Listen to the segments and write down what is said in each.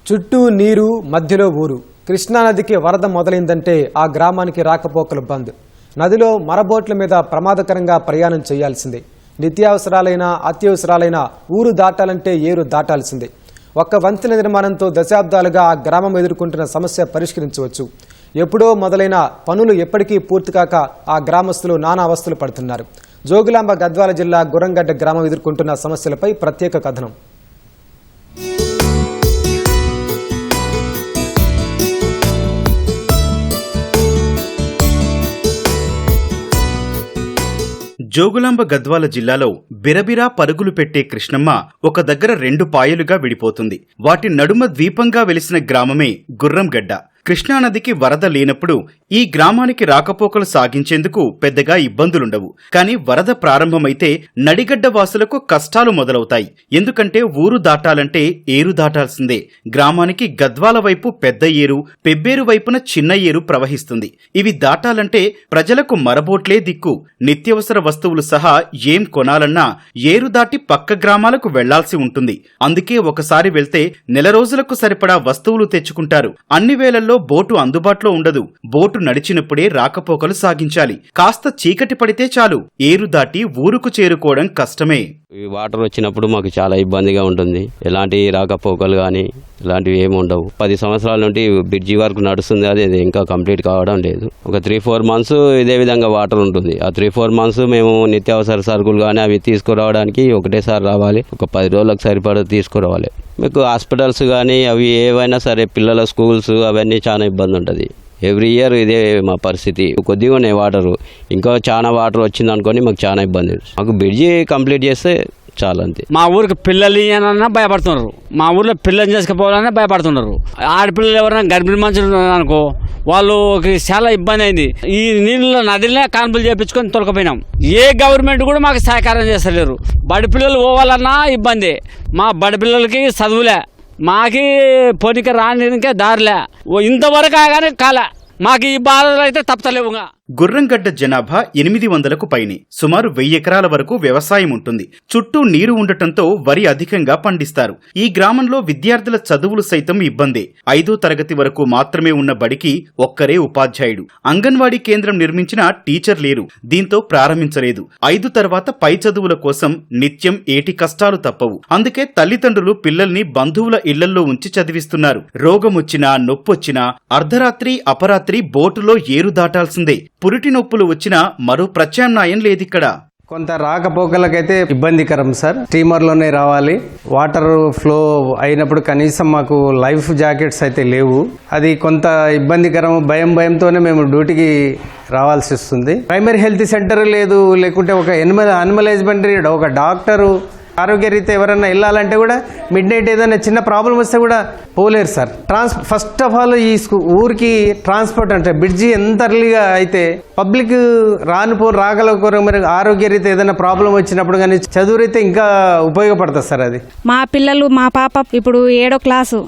చుట్టూ నీరు, మధ్యలో ఊరు. కృష్ణానదికి వరద మొదలైందంటే ఆ గ్రామానికి రాకపోకలు బంద్. నదిలో మరబోట్ల మీద ప్రమాదకరంగా ప్రయాణం చేయాల్సిందే. నిత్యావసరాలైన అత్యవసరాలైన ఊరు దాటాలంటే ఏరు దాటాల్సిందే. ఒక్క వంతెన నిర్మాణంతో దశాబ్దాలుగా ఆ గ్రామం ఎదుర్కొంటున్న సమస్య పరిష్కరించవచ్చు. ఎప్పుడో మొదలైన పనులు ఎప్పటికీ పూర్తికాక ఆ గ్రామస్తులు నానా అవస్థలు పడుతున్నారు. జోగులాంబ గద్వాల జిల్లా గుర్రంగడ్డ గ్రామం ఎదుర్కొంటున్న సమస్యలపై ప్రత్యేక కథనం. జోగులాంబ గద్వాల జిల్లాలో బిరబిరా పరుగులు పెట్టే కృష్ణమ్మ ఒక దగ్గర 2 పాయలుగా విడిపోతుంది. వాటి నడుమ ద్వీపంగా వెలిసిన గ్రామమే గుర్రంగడ్డ. కృష్ణానదికి వరద లేనప్పుడు ఈ గ్రామానికి రాకపోకలు సాగించేందుకు పెద్దగా ఇబ్బందులుండవు. కానీ వరద ప్రారంభమైతే నడిగడ్డ వాసులకు కష్టాలు మొదలవుతాయి. ఎందుకంటే ఊరు దాటాలంటే ఏరు దాటాల్సిందే. గ్రామానికి గద్వాల వైపు పెద్ద ఏరు, పెబ్బేరు వైపున చిన్న ఏరు ప్రవహిస్తుంది. ఇవి దాటాలంటే ప్రజలకు మరబోట్లే దిక్కు. నిత్యవసర వస్తువులు సహా ఏం కొనాలన్నా ఏరు దాటి పక్క గ్రామాలకు వెళ్లాల్సి ఉంటుంది. అందుకే ఒకసారి వెళ్తే నెల రోజులకు సరిపడా వస్తువులు తెచ్చుకుంటారు. అన్ని వేళల్లో బోటు అందుబాటులో ఉండదు. బోటు నడిచినప్పుడే రాకపోకలు సాగించాలి. కాస్త చీకటి పడితే చాలు ఏరు దాటి ఊరుకు చేరుకోవడం కష్టమే. వాటర్ వచ్చినప్పుడు మాకు చాలా ఇబ్బందిగా ఉంటుంది. ఎలాంటి రాకపోకలు కానీ ఇలాంటివి ఏమి ఉండవు. 10 సంవత్సరాల నుండి బ్రిడ్జి వరకు నడుస్తుంది. అది ఇంకా కంప్లీట్ కావడం లేదు. ఒక 3-4 మంత్స్ ఇదే విధంగా వాటర్ ఉంటుంది. ఆ 3-4 మంత్స్ మేము నిత్యావసర సరుకులు కానీ అవి తీసుకురావడానికి ఒకటేసారి రావాలి. ఒక 10 రోజులకు సరిపడా తీసుకురావాలి. మీకు హాస్పిటల్స్ కానీ అవి ఏవైనా సరే, పిల్లల స్కూల్స్ అవన్నీ చాలా ఇబ్బంది ఉంటుంది. ఎవ్రీ ఇయర్ ఇదే మా పరిస్థితి. కొద్దిగా ఉన్నాయి వాటరు. ఇంకా చాలా వాటర్ వచ్చింది అనుకోని మాకు చాలా ఇబ్బంది. మాకు బ్రిడ్జి కంప్లీట్ చేస్తే చాలా అంతే. మా ఊరికి పిల్లలు ఇవ్వాలన్నా భయపడుతున్నారు. మా ఊర్లో పిల్లలు చేసుకుపోవాలన్నా భయపడుతున్నారు. ఆడపిల్లలు ఎవరైనా గర్భిణీ మనుషులు అనుకో వాళ్ళకి చాలా ఇబ్బంది అయింది. ఈ నీళ్ళలో నదిలో కాన్పులు చేయించుకొని తొలకపోయినాం. ఏ గవర్నమెంట్ కూడా మాకు సహకారం చేస్తలేరు. బడి పిల్లలు పోవాలన్నా ఇబ్బంది. మా బడి పిల్లలకి చదువులే, మాకి పొనిక రానికే దారిలే. ఇంతవరకు ఆగానే కాలే. మాకు ఈ బాధలు అయితే తప్పలేవుగా. గుర్రంగడ్డ జనాభా 800కు పైనే. సుమారు 1000 ఎకరాల వరకు వ్యవసాయం ఉంటుంది. చుట్టూ నీరు ఉండటంతో వరి అధికంగా పండిస్తారు. ఈ గ్రామంలో విద్యార్థుల చదువులు సైతం ఇబ్బందే. 5వ తరగతి వరకు మాత్రమే ఉన్న బడికి ఒక్కరే ఉపాధ్యాయుడు. అంగన్వాడీ కేంద్రం నిర్మించిన టీచర్ లేరు. దీంతో ప్రారంభించలేదు. 5 తర్వాత పై చదువుల కోసం నిత్యం ఏటి కష్టాలు తప్పవు. అందుకే తల్లిదండ్రులు పిల్లల్ని బంధువుల ఇళ్లల్లో ఉంచి చదివిస్తున్నారు. రోగమొచ్చినా నొప్పొచ్చినా అర్ధరాత్రి అపరాత్రి బోటులో ఏరు దాటాల్సిందే. పురిటి నొప్పులు వచ్చినా మరో ప్రత్యామ్నాయం లేదిక్కడ. కొంత రాకపోకలకైతే ఇబ్బందికరం సార్. స్టీమర్లోనే రావాలి. వాటర్ ఫ్లో అయినప్పుడు కనీసం మాకు లైఫ్ జాకెట్స్ అయితే లేవు. అది కొంత ఇబ్బందికరం. భయంతోనే మేము డ్యూటీకి రావాల్సి వస్తుంది. ప్రైమరీ హెల్త్ సెంటర్ లేదు, లేకుంటే ఒక అనిమల్ హస్బెండరీ ఒక డాక్టరు ఆరోగ్య రీత్యా ఎవరైనా వెళ్ళాలంటే కూడా మిడ్ నైట్ ఏదైనా చిన్న ప్రాబ్లం వస్తే కూడా పోలేరు సార్. ఫస్ట్ ఆఫ్ ఆల్ ఈ ఊరికి ట్రాన్స్పోర్ట్ అంటే బ్రిడ్జి ఎంత ఎర్లీగా అయితే పబ్లిక్ రాగల మరి ఆరోగ్య రీత్యా ఏదైనా ప్రాబ్లం వచ్చినప్పుడు కానీ చదువు రీత్యా ఇంకా ఉపయోగపడుతుంది సార్. అది మా పిల్లలు, మా పాప ఇప్పుడు 7వ క్లాసు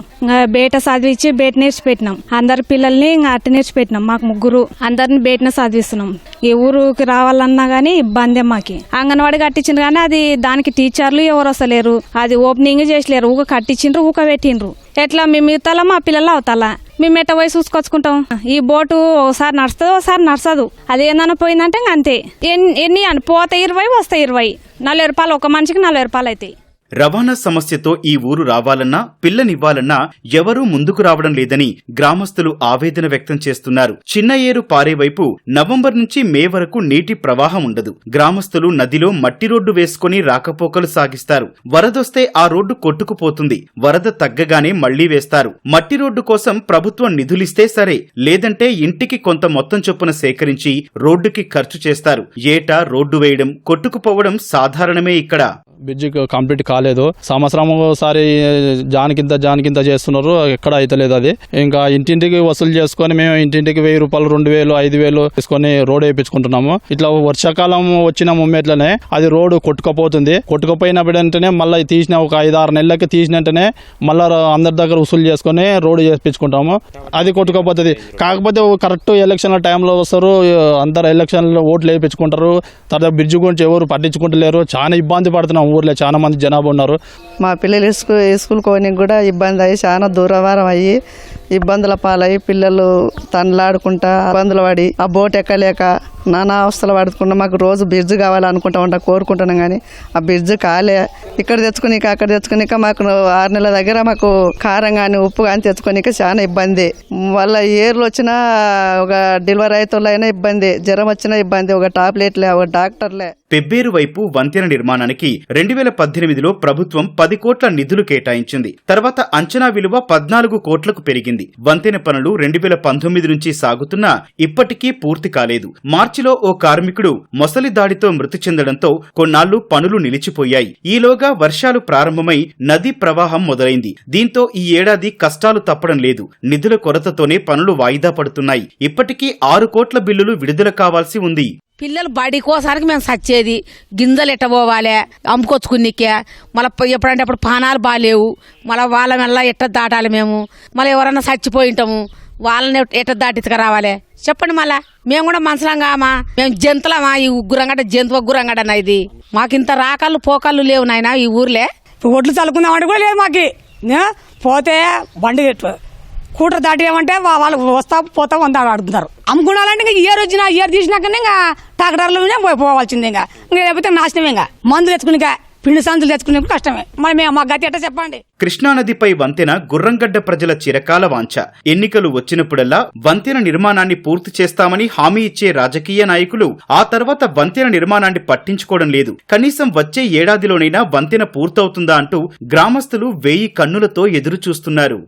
బేట చదివించి బేట నేర్చిపెట్టినాం. అందరి పిల్లల్ని అట్ట నేర్చిపెట్టినాం. మాకు 3 అందరిని బేటనే చదివిస్తున్నాం. ఈ ఊరికి రావాలన్నా గానీ ఇబ్బంది. మాకి అంగన్వాడి కట్టించిండ్రు కానీ అది దానికి టీచర్లు ఎవరు వస్తలేరు. అది ఓపెనింగ్ చేసలేరు. ఊక కట్టించిండ్రు, ఊక పెట్టిండ్రు. ఎట్లా మేము ఇవ్తాలా, మా పిల్లలు అవుతాలా? మేము ఎట్ట పోయి చూసుకొచ్చుకుంటాం? ఈ బోటు ఒకసారి నడుస్తుంది, ఒకసారి నడచదు. అది ఏందన్నా పోయిందంటే అంతే. ఎన్ని అని పోతే 20, వస్తే 20. 40 రూపాయలు ఒక మనిషికి 40 రూపాయలు అవుతాయి. రవాణా సమస్యతో ఈ ఊరు రావాలన్నా పిల్లనివ్వాలన్నా ఎవరూ ముందుకు రావడం లేదని గ్రామస్తులు ఆవేదన వ్యక్తం చేస్తున్నారు. చిన్న ఏరు పారే వైపు నవంబర్ నుంచి మే వరకు నీటి ప్రవాహం ఉండదు. గ్రామస్తులు నదిలో మట్టి రోడ్డు వేసుకుని రాకపోకలు సాగిస్తారు. వరదొస్తే ఆ రోడ్డు కొట్టుకుపోతుంది. వరద తగ్గగానే మళ్లీ వేస్తారు. మట్టి రోడ్డు కోసం ప్రభుత్వం నిధులిస్తే సరే, లేదంటే ఇంటికి కొంత మొత్తం చొప్పున సేకరించి రోడ్డుకి ఖర్చు చేస్తారు. ఏటా రోడ్డు వేయడం, కొట్టుకుపోవడం సాధారణమే ఇక్కడ. బ్రిడ్జి కంప్లీట్ కాలేదు. సంవత్సరం ఒకసారి జానికింత చేస్తున్నారు. ఎక్కడ అయితలేదు. అది ఇంకా ఇంటింటికి వసూలు చేసుకుని మేము ఇంటింటికి 1000 రూపాయలు, 2000, 5000 తీసుకొని రోడ్ వేయించుకుంటున్నాము. ఇట్లా వర్షాకాలం వచ్చిన ముమ్మేట్లనే అది రోడ్డు కొట్టుకపోతుంది. కొట్టుకుపోయిన వెంటనే మళ్ళీ తీసిన ఒక 5-6 నెలలకి తీసినట్టునే మళ్ళీ అందరి దగ్గర వసూలు చేసుకుని రోడ్డు చేయించుకుంటాము. అది కొట్టుకపోతుంది. కాకపోతే కరెక్ట్ ఎలక్షన్ల టైంలో వస్తారు. అందరు ఎలక్షన్లో ఓట్లు వేయించుకుంటారు. తర్వాత బ్రిడ్జి గురించి ఎవరు పట్టించుకుంటలేరు. చాలా ఇబ్బంది పడుతున్నాం. ఊర్లో చాలా మంది జనాభా ఉన్నారు. మా పిల్లలు స్కూల్ కోనికి కూడా ఇబ్బంది అయ్యి చాలా దూరవారం అయ్యి ఇబ్బందుల పాలయ్యి పిల్లలు తండ్లాడుకుంటా ఇబ్బందులు పడి ఆ బోట్ ఎక్కలేక నానా అవస్థలు పడుతున్నా మాకు రోజు బ్రిడ్జ్ కావాలనుకుంటా ఉంటా కోరుకుంటున్నాం కానీ ఆ బ్రిడ్జ్ కాలే. ఇక్కడ తెచ్చుకునిక అక్కడ తెచ్చుకునిక మాకు 6 నెలల దగ్గర మాకు కారం కానీ ఉప్పు కానీ తెచ్చుకోనిక చాలా ఇబ్బంది. వాళ్ళ ఏర్లు వచ్చినా ఒక డెలివరీ అయినా ఇబ్బంది, జ్వరం వచ్చినా ఇబ్బంది, ఒక టాబ్లెట్లే ఒక డాక్టర్లే. పెబ్బేరు వైపు వంతెన నిర్మాణానికి 2018లో ప్రభుత్వం 10 కోట్ల నిధులు కేటాయించింది. తర్వాత అంచనా విలువ 14 కోట్లకు పెరిగింది. వంతెన పనులు 2019 నుంచి సాగుతున్నా ఇప్పటికీ పూర్తి కాలేదు. మార్చిలో ఓ కార్మికుడు మొసలి దాడితో మృతి చెందడంతో కొన్నాళ్లు పనులు నిలిచిపోయాయి. ఈలోగా వర్షాలు ప్రారంభమై నదీ ప్రవాహం మొదలైంది. దీంతో ఈ ఏడాది కష్టాలు తప్పడం లేదు. నిధుల కొరతతోనే పనులు వాయిదా పడుతున్నాయి. ఇప్పటికీ 6 కోట్ల బిల్లులు విడుదల కావాల్సి ఉంది. పిల్లలు బడి కోసానికి మేము సచ్చేది, గింజలు ఎట్టబోవాలి అమ్ముకొచ్చుకునికే, మళ్ళీ ఎప్పుడంటే అప్పుడు పానాలు బాగాలేవు, మళ్ళీ వాళ్ళ మెల్ల ఎట్ట దాటాలి మేము, మళ్ళీ ఎవరన్నా చచ్చిపోయి ఉంటాము వాళ్ళని ఎట్ట దాటితుక రావాలి చెప్పండి. మళ్ళా మేము కూడా మనుషులంగామా, మేము జంతులమా, ఈ ఉగ్గురంగట జంతువు ఉగ్గురంగట ఇది. మాకు ఇంత రాకాళ్ళు పోకాళ్ళు లేవు నాయన ఈ ఊర్లే. ఒడ్లు చల్లుకుందామంటే కూడా లేదు మాకు. పోతే బండి కూటర్ దాటేమంటే వాళ్ళు వస్తా పోతా వంద అడుగుతున్నారు. అమ్ముకున్నాలంటే ఇంకా ఇయర్ వచ్చినా ఇయర్ తీసినాకనే ఇంకా ట్రాక్టర్లోనే పోవాల్సిందే. ఇంకా లేకపోతే నాశనమే. ఇంకా మందులు తెచ్చుకుని పిండి సంచులు తెచ్చుకునే కష్టమే. మరి మేము మా గతి ఎట్ట చెప్పండి. కృష్ణానదిపై వంతెన గుర్రంగడ్డ ప్రజల చిరకాల వాంఛ. ఎన్నికలు వచ్చినప్పుడల్లా వంతెన నిర్మాణాన్ని పూర్తి చేస్తామని హామీ ఇచ్చే రాజకీయ నాయకులు ఆ తర్వాత వంతెన నిర్మాణాన్ని పట్టించుకోవడం లేదు. కనీసం వచ్చే ఏడాదిలోనైనా వంతెన పూర్తవుతుందా అంటూ గ్రామస్తులు 1000 కన్నులతో ఎదురు చూస్తున్నారు.